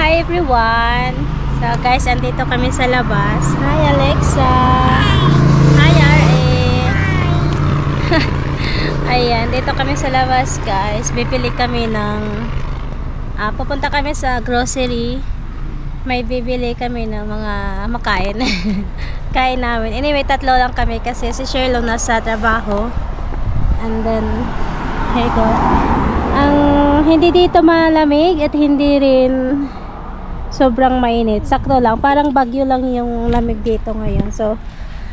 Hi everyone! So guys, andito kami sa labas. Hi Alexa! Hi RA! Ayan, dito kami sa labas guys. Bibili kami ng pupunta kami sa grocery. May bibili kami ng mga makain. Kain namin. Anyway, tatlo lang kami kasi si Sherlo nasa trabaho. And then, here you go. Hindi dito malamig at hindi rin sobrang mainit. Sakto lang. Parang bagyo lang yung lamig dito ngayon. So,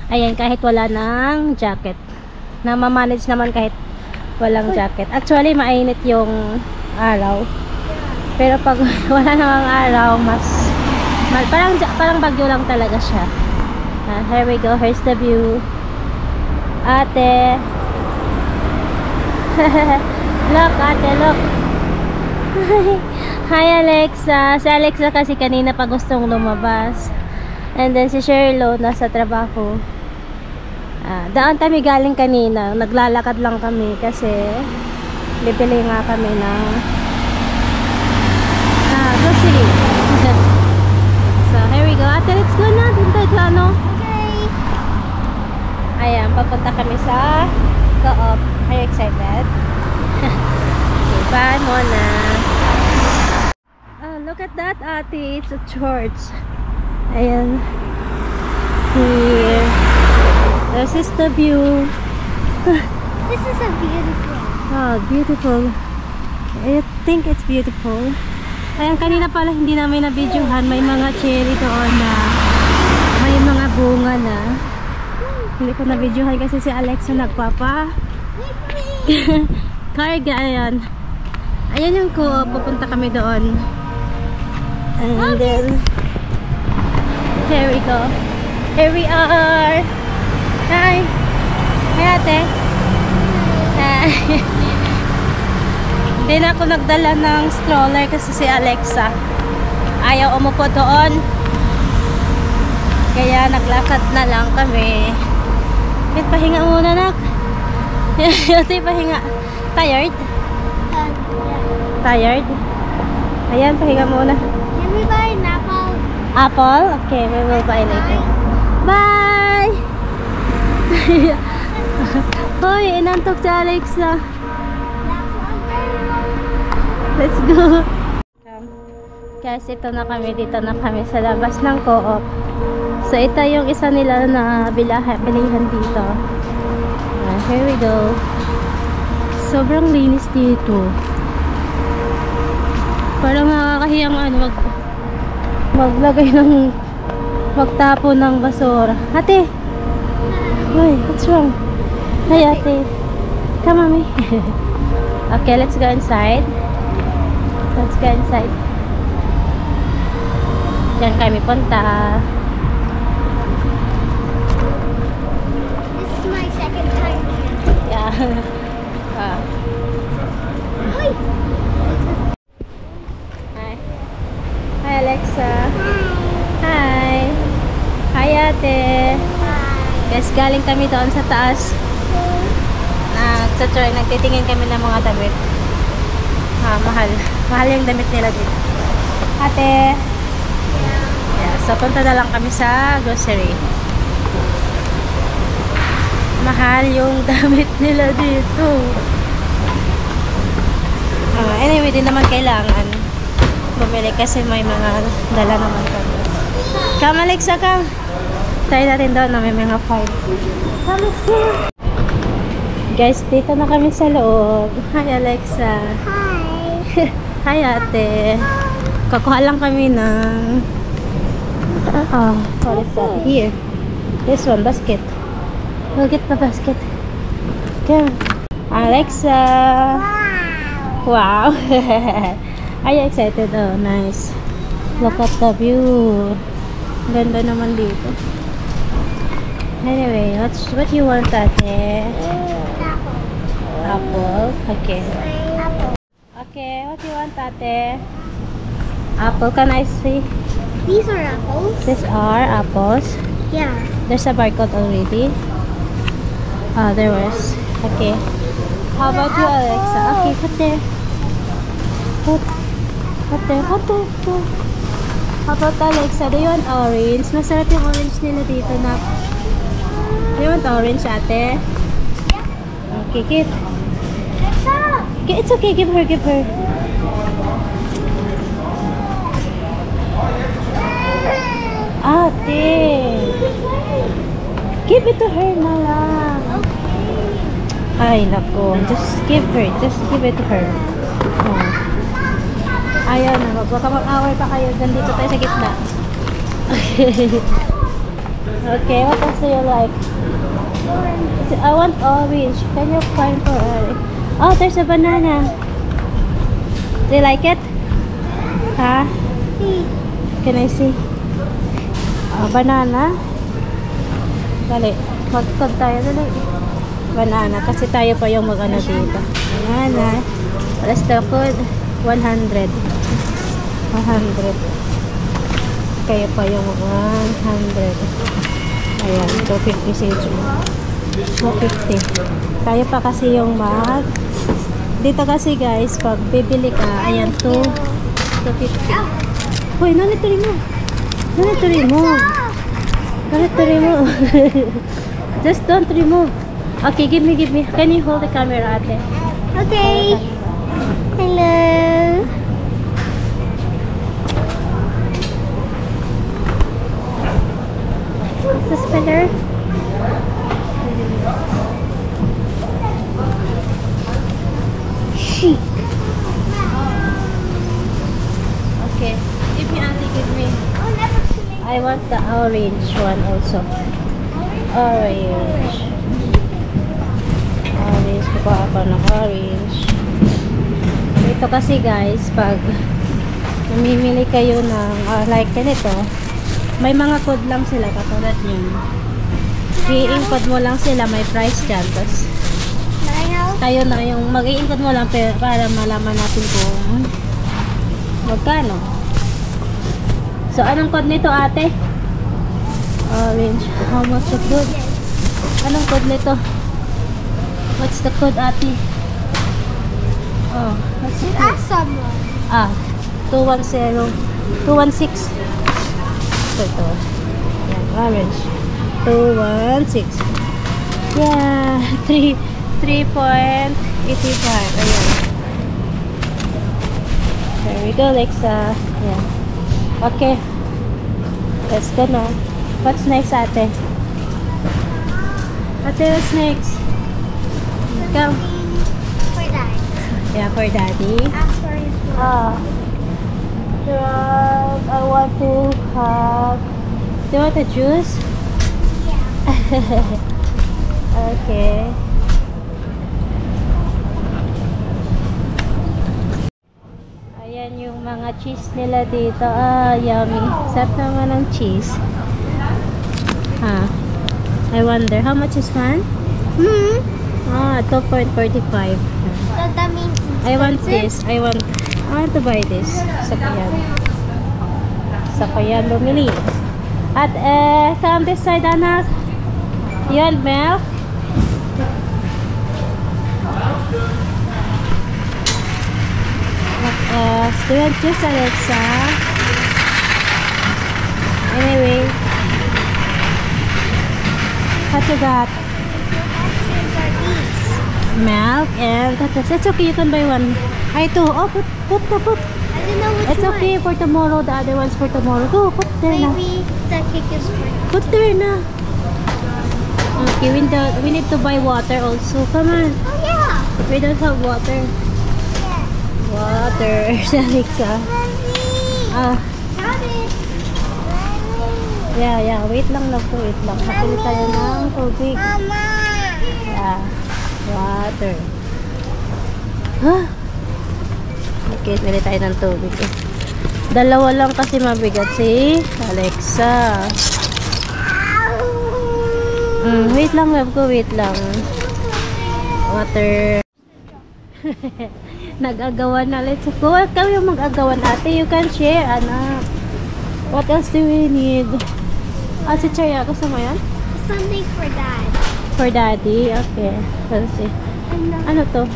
ayan, kahit wala ng jacket. Namamanage naman kahit walang jacket. Actually, mainit yung araw. Pero pag wala namang araw, parang bagyo lang talaga siya. Here we go. Here's the view. Ate. Look, ate, look. Hi Alexa. Si Alexa kasi kanina pa gustong lumabas. And then si Sherlo nasa trabaho. Daan kami galing kanina. Naglalakad lang kami kasi bibili nga kami ng grocery. So here we go. Ate, let's go na. Dito ito ano. Okay. Ayan, papunta kami sa Co-op. Are you excited? Okay, bye muna. Look at that, ate. It's a church. Ayan. Here. This is the view. This is a beautiful. Oh, beautiful. I think it's beautiful. Ayan, kanina pala hindi namin na-videohan. May mga cherry doon na may mga bunga na. Hindi ko na-videohan kasi si Alexa nagpapa. Carga, ayan. Ayan yung Co-op. Pupunta kami doon. And then here we go. Here we are. Hi. Hi ate. Hi. Hindi na ako nagdala ng stroller kasi si Alexa ayaw umupo doon. Kaya naglakad na lang kami. Wait, pahinga muna nak. Ate, pahinga. Tired? Tired? Ayan, pahinga muna. Can we buy an apple? Apple? Okay, we will buy later. Bye! Hoy, inantok si Alexa. Let's go! Guys, ito na kami. Dito na kami sa labas ng Co-op. So, ito yung isa nila na bilihan dito. Here we go. Sobrang linis dito. Parang nakakahiyang maglagay ng magtapo ng basura. Ate! Uy, what's wrong? Hi ate. Come mommy. Okay, let's go inside. Let's go inside. Diyan kami punta. This is my second time here. Yeah. Hi. Hi Alexa. Hi. Hi ate. Guys, galing kami doon sa taas. Nagtitingin kami ng mga damit. Mahal. Mahal yung damit nila dito. Ate. Yeah, so punta na lang kami sa grocery. Mahal yung damit nila dito. Anyway, di naman kailangan bumili kasi may mga dala naman kami. Come Alexa, come. Try natin doon na may mga fight. Come here. Guys, dito na kami sa loob. Hi Alexa. Hi. Hi ate. Kakuha lang kami ng what is that? Here. This one, basket. We'll get the basket. Come. Alexa. Wow. Are you excited? Oh, nice. Look at the view. Ganda naman dito. Anyway, what you want, ate? Apple. Okay. Apple. Okay, what you want, ate? Apple, can I see? These are apples. These are apples. Yeah. There's a barcode already. There was. Okay. How about you, Alexa? Okay, put there. Put there. How about Alexa? Do you want orange? Masarap yung orange nila dito na. Do you want orange, ate? Okay, give. Okay, it's okay. Give her, give her. Ate. Give it to her na lang. Ay, nako. Just give her. Just give it to her. Oh. Ayaw na. Baka mag-away pa kayo. Nandito tayo sa gitna. Okay, what else do you like? I want orange. Can you find for her? Oh, there's a banana. Do you like it? Huh? Can I see? Banana. Dali. Mag-tag tayo. Dali. Banana. Kasi tayo pa yung mag-ano dito. Banana. What's the code? 100. 100. Kaya pa yung 100. Ayan. 250 sage mo. 250. Tayo pa kasi yung mag. Dito kasi guys, pag bibili ka, ayan, 250. Hoy, no need to remove. No need to remove. No need to remove. Just don't remove. Okay, give me. Can you hold the camera, ate? Okay. Hello. Is this better? Chic. Okay. Give me, auntie, give me. Oh, never seen it. I want the orange one also. Orange. Orange. Kukuha ako ng orange. Ito kasi guys, pag namimili kayo ng like ganito, may mga code lang sila katulad yun. I-encode mo lang sila, may price dyan. Tapos tayo na yung mag-i-encode mo lang para malaman natin kung magkano. So, anong code nito, ate? Orange. How much the code? Anong code nito? What's the code, ate? Oh, what's the code? Ask someone. 210. 216. Ito. Yan, orange. 216. Yeah, 3.85. Ayan. There we go, Alexa. Yeah. Okay. Let's go now. What's next, ate? Ate, what's next? Go. For that. Yeah, for daddy. Ask for his one. I want to have... Do you want a juice? Yeah. Okay. Ayan yung mga cheese nila dito. Yummy. Sarap naman ng cheese. I wonder, how much is one? 2.45. So that means it's I want expensive? this. I want to buy this. Sa kayan bumili. At come this side, anak. You want milk? Do you want juice, Alexa? Anyway. What you got? Options are these. Milk and that's it's okay, you can buy one. I too. Oh, put. I don't know which It's one. okay for tomorrow. The other one's for tomorrow. Go, put there na. Maybe the cake is for Put there na. Okay, we need to buy water also. Come on. Oh yeah. We don't have water. Yeah. Water. Si Alexa. Mommy. Got it. Mommy. Yeah. Wait lang po. Wait lang. Kapili tayo ng tubig. Mama. Yeah. Water. Huh? Okay, pili tayo ng tubig. Dalawa lang kasi mabigat si Alexa. Wait lang, love ko. Wait lang. Water. Nag-agawan na. Let's go. Ikaw yung mag-agawan, ate. You can share, anak. What else do we need? Si Chaya. Gusto mo yan? Something for dad. For daddy? Okay. Let's see. Ano to?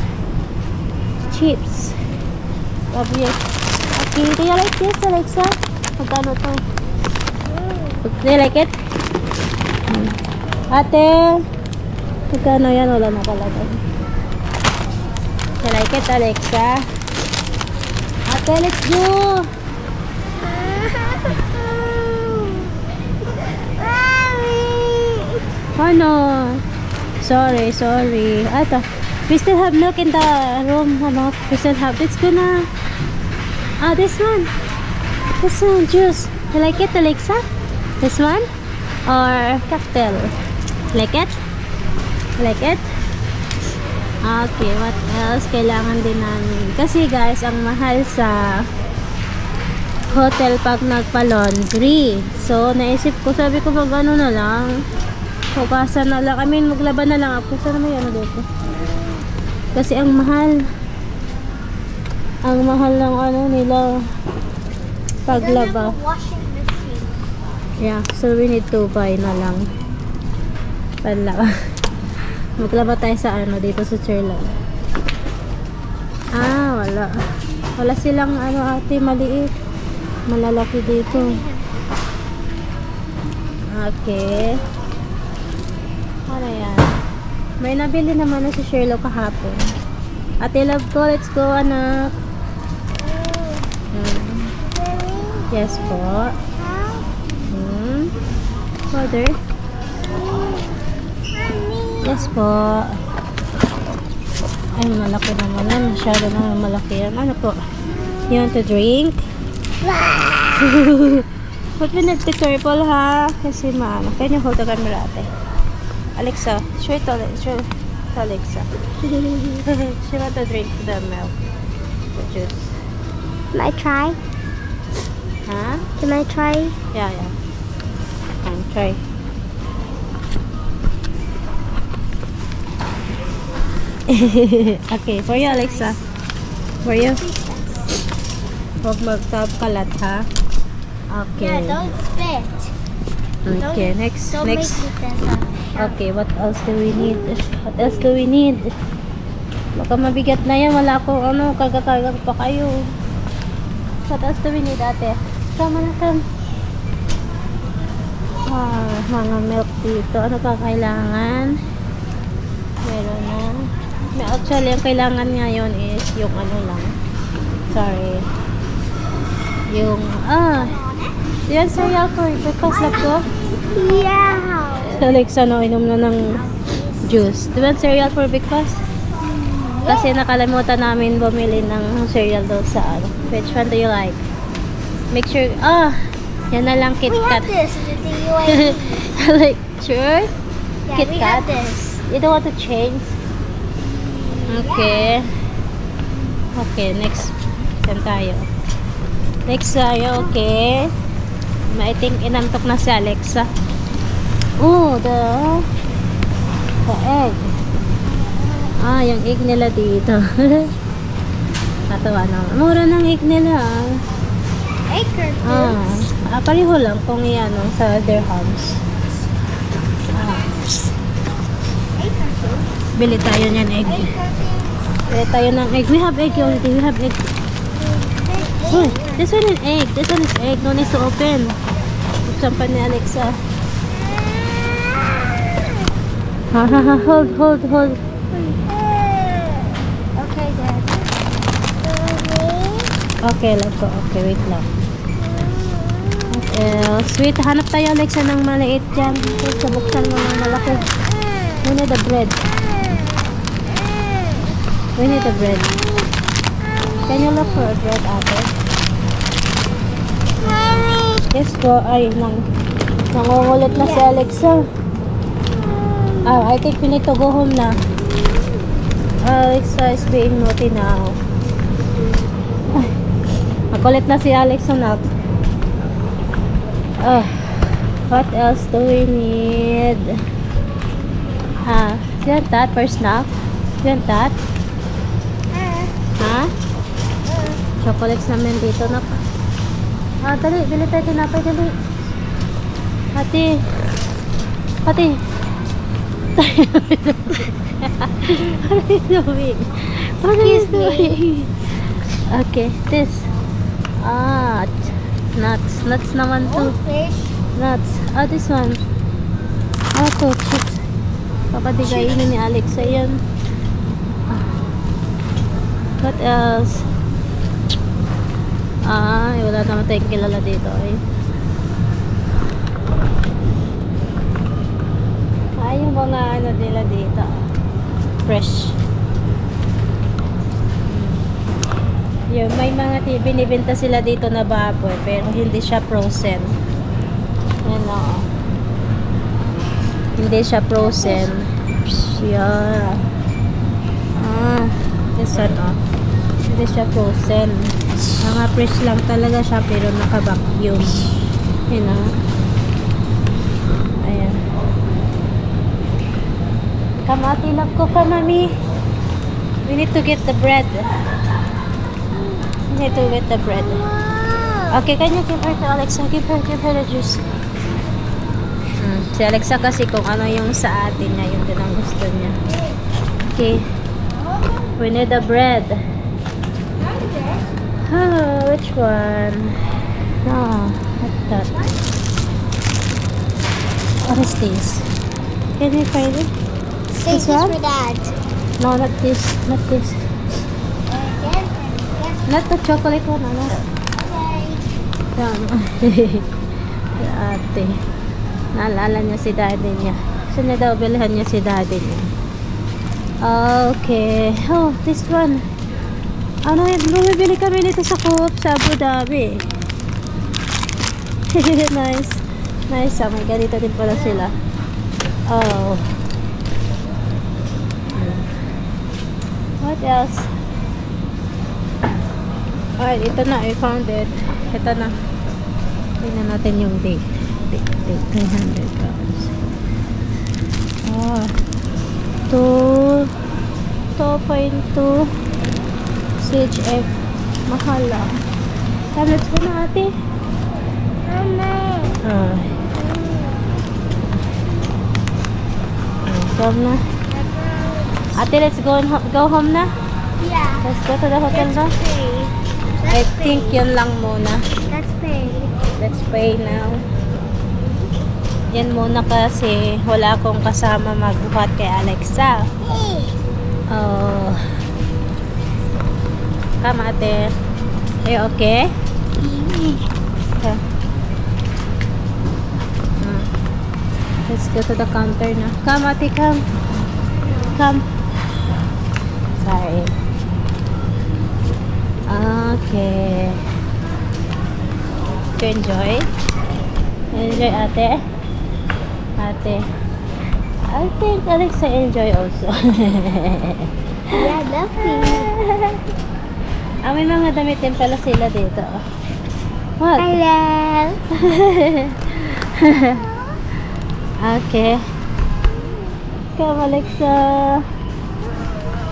Chips. Okay. Do you like this, Alexa? Magkano to? Do you like it? Ate, magkano yan? Wala na talaga. Do you like it, Alexa? Ate, let's go! Ano? Sorry. Ito. We still have milk in the room. Ano? We still have. Let's go na. Ah, this one. This one, juice. You like it, Alexa? This one? Or cocktail? Like it? Like it? Okay, what else? Kailangan din namin. Kasi guys, ang mahal sa hotel pag nagpa-laundry. So, naisip ko, sabi ko mag-ano na lang. Hugasan na lang. I mean, maglaban na lang ako. Saan naman yan dito? Kasi ang mahal. Ang mahal ng ano nila. Paglaba. Washing machine. Yeah, so we need to buy na lang. Panlaba. Maglaba tayo sa ano dito sa Chairland. Ah, wala. Wala silang ano ate, maliit. Malalaki dito. Okay. Ano yan? May nabili naman na si Sherlock kahapon. Ate love ko, let's go anak. Yes po. Order. Yes po. Ay, malaki naman yan. Masyado naman malaki yan. Ano po? You want to drink? But we need to be careful ha. Kasi maano. Can you hold the camera ate? Alexa, show it to Alexa. She want to drink the milk. The juice. Can I try? Huh? Can I try? Yeah. Try. Okay, for you Alexa. For you. Huwag magkalat ha. Okay. Yeah, don't spit. Okay, next. Don't make me piss off. Okay, what else do we need? Baka mabigat na yan. Wala akong ano, karga-karga pa kayo. What else do we need ate? Come. Mga milk dito. Ano pa kailangan? Meron na. Actually, ang kailangan ngayon is yung ano lang. Sorry. Yung, yan cereal for breakfast lang ko. Yeah. Alexa, no, inom na ng juice. Di ba cereal for breakfast? Kasi nakalimutan namin bumili ng cereal doon sa ano. Which one do you like? Make sure, yan na lang We KitKat. have this in the UAE. Like, sure? Yeah, we KitKat? have this. You don't want to change? Okay. Okay, next. Yan tayo. Next tayo, okay. I think inantok na si Alexa. Oh, the egg. Yung egg nila dito. Natawa na. Mura ng egg nila. Acre foods. Pareho lang kung yan sa dirhams. Acre foods. Bili tayo niyan egg. Acre foods. Bili tayo ng egg. We have egg already. We have egg. Oh, this one is egg. This one is egg. No need to open. Buksan pa ni Alexa. Hold. Okay, Dad. Okay, let's go. Okay, wait lang. Sweet, hanap tayo Alexa ng maliit dyan. Kasi buksan mo ng malaki. We need the bread. Can you look for a bread, ate? Yes po. Ay, nangungulit na si Alexa. I think we need to go home na. Alexa is being naughty now. Ay, makulit na si Alexa na. What else do we need? You want that for snack? You want that? Chocolates namin dito na. Dali, bili tayo tinapay, dali. Ate. What are you doing? Okay, this. nuts. Nuts naman to. Fish. Nuts. Ah, this one. Ah, to chips. Papadigayin ni Alexa yan. What else? Ah, wala naman tayong kilala dito eh. Ah, yung mga ano nila dito. Fresh. Yung may mga binibenta sila dito na baboy pero hindi siya frozen. Yan o. Hindi siya frozen. Yeah. Ah, this one o. Hindi siya frozen. Mga fresh lang talaga siya pero naka-vacuum. Yan o. Ayan. Kamati love ko ka, mami. We need to get the bread. We need to get the bread. Okay, can you give her to Alexa? Give her the juice. Si Alexa kasi kung ano yung sa atin niya, yun din ang gusto niya. Okay. We need the bread. Oh, which one? Oh, what's that? What is this? Can you find it? This is one? for Dad. No, not this. Not this. Not the chocolate one, ano? Okay. Si ate. Naalala niya si daddy niya. Gusto niya daw bilhan niya si daddy niya. Okay. Oh, this one. Ano yun? Bumibili kami nito sa Coop sa Abu Dhabi. Nice. Nice. Oh my God, dito din pala sila. Oh. What else? Alright, ito na. I found it. Ito na. Tingnan natin yung date. Date 300 pounds. Oh. 2.2 CHF. Mahal lang. Let's go na ate. Come na. Ate, let's go home na. Yeah. Let's go to the hotel ba? Pay. I think yun lang muna. Let's pay. Let's pay now. Yan muna kasi wala akong kasama magbuhat kay Alexa. Oh. Come ate. Are you okay? Okay. Let's go to the counter na. Come ate, come. Come. Sorry. Okay. To enjoy? Enjoy ate? Ate. I think Alexa enjoy also. Yeah, lovely. May mga damit din pala sila dito. What? Hello. Okay. Come Alexa.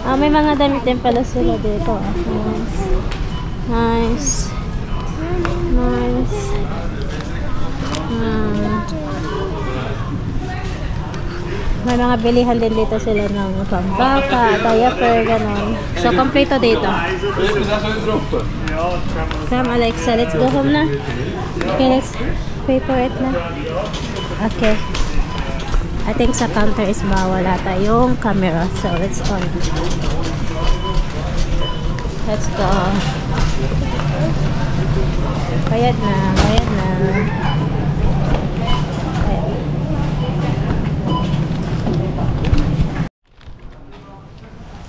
May mga damit din pala sila dito. Nice. Nice. May mga bilihan din dito sila ng pambaka, diaper, ganon. So, kompleto dito. Come Alexa, let's go home na. Okay, let's pay for it na. Okay. I think sa counter is bawal ata yung camera. So, let's on. Let's go. Bayad na, bayad na.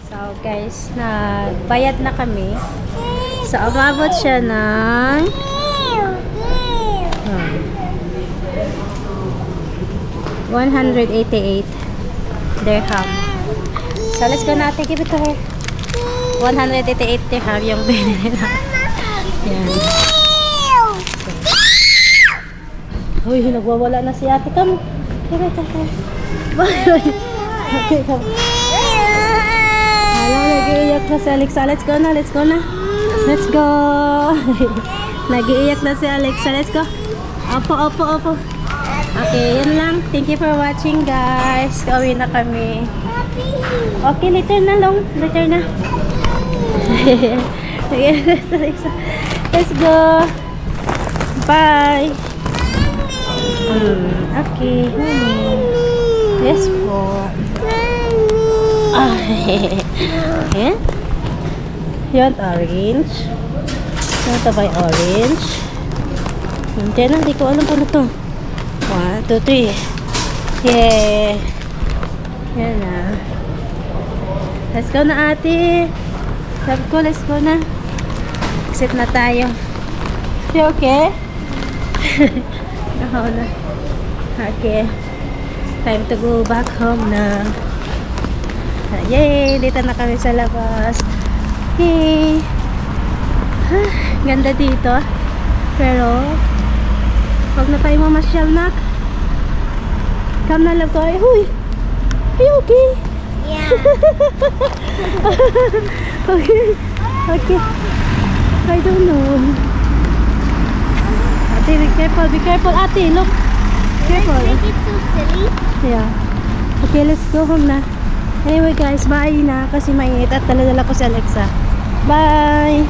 So, guys, nagbayad na kami. So, umabot siya ng 188 dirham. So, let's go na. Give it to her. 188 dirham yung binili na. Yan. Uy, nagwawala na si ate. Come. Give it to her. Okay, come. Hello, nag-iiyak na si Alexa. Let's go na. Let's go na. Let's go. Nag-iiyak na si Alexa. Let's go. Opo, opo, opo. Okay, yun lang. Thank you for watching, guys. Kauwi na kami. Okay, later na long. Later na. Let's go. Bye! Okay. Yes po. Eh? Yan, orange. Ito ba yung orange? Hindi na, hindi ko alam paano to. 1, 2, 3. Yeah! Yan na. Let's go na, ate. Sabi ko, let's go na. Exit na tayo. You okay? Ako na. Okay. Time to go back home na. Yay! Dito na kami sa labas. Yay! Ganda dito. Pero, huwag na tayo mamasyal, nak. Come na lang ko. Huy! Are you okay? Yeah. Okay. Okay. I don't know. Ate, be careful. Be careful, ate. Look. Careful. Make it so silly. Yeah. Okay, let's go home na. Anyway guys, bye na. Kasi mainit at dala-dala ko si Alexa. Bye!